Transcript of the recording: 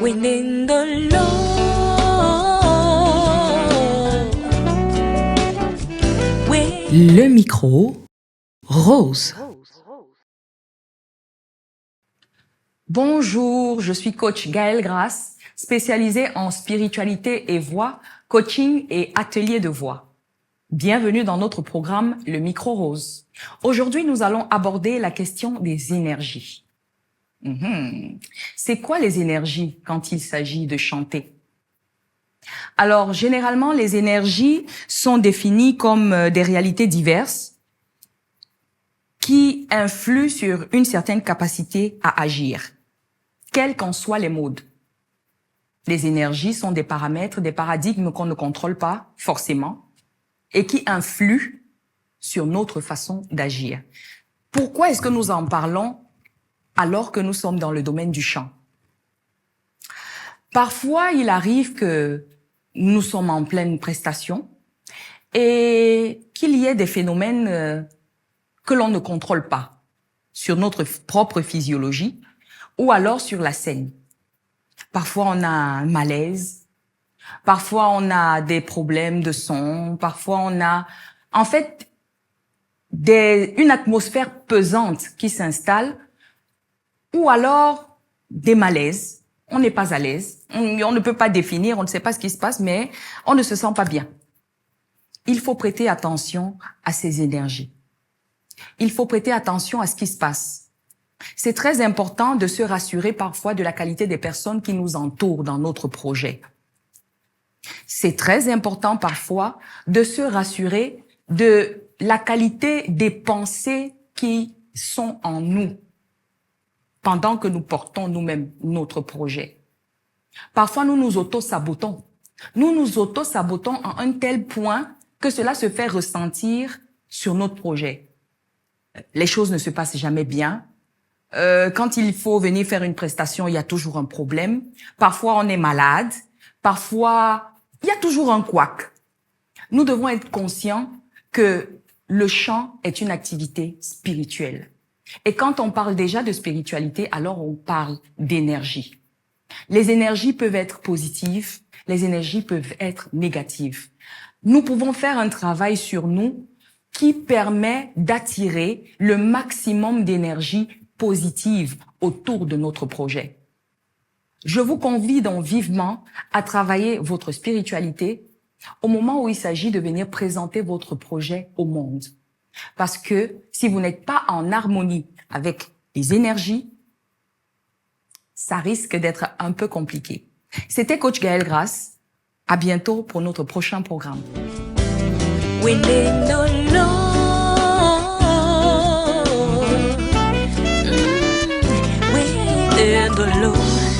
Winning the Lord. Le micro, Rose. Bonjour, je suis coach Gaëlle Grasse, spécialisée en spiritualité et voix, coaching et atelier de voix. Bienvenue dans notre programme Le Micro Rose. Aujourd'hui, nous allons aborder la question des énergies. C'est quoi les énergies quand il s'agit de chanter? Alors, généralement, les énergies sont définies comme des réalités diverses qui influent sur une certaine capacité à agir, quels qu'en soient les modes. Les énergies sont des paramètres, des paradigmes qu'on ne contrôle pas forcément et qui influent sur notre façon d'agir. Pourquoi est-ce que nous en parlons alors que nous sommes dans le domaine du chant? Parfois, il arrive que nous sommes en pleine prestation et qu'il y ait des phénomènes que l'on ne contrôle pas sur notre propre physiologie ou alors sur la scène. Parfois, on a un malaise, parfois on a des problèmes de son, parfois on a en fait une atmosphère pesante qui s'installe ou alors des malaises. On n'est pas à l'aise, on ne peut pas définir, on ne sait pas ce qui se passe, mais on ne se sent pas bien. Il faut prêter attention à ces énergies. Il faut prêter attention à ce qui se passe. C'est très important de se rassurer parfois de la qualité des personnes qui nous entourent dans notre projet. C'est très important parfois de se rassurer de la qualité des pensées qui sont en nous pendant que nous portons nous-mêmes notre projet. Parfois, nous nous auto-sabotons. Nous nous auto-sabotons à un tel point que cela se fait ressentir sur notre projet. Les choses ne se passent jamais bien. Quand il faut venir faire une prestation, il y a toujours un problème. Parfois, on est malade. Parfois, il y a toujours un couac. Nous devons être conscients que le chant est une activité spirituelle. Et quand on parle déjà de spiritualité, alors on parle d'énergie. Les énergies peuvent être positives, les énergies peuvent être négatives. Nous pouvons faire un travail sur nous qui permet d'attirer le maximum d'énergie positive autour de notre projet. Je vous convie donc vivement à travailler votre spiritualité au moment où il s'agit de venir présenter votre projet au monde. Parce que si vous n'êtes pas en harmonie avec les énergies, ça risque d'être un peu compliqué. C'était coach Gaëlle Grasse. À bientôt pour notre prochain programme. Winning the Lord. Winning the Lord.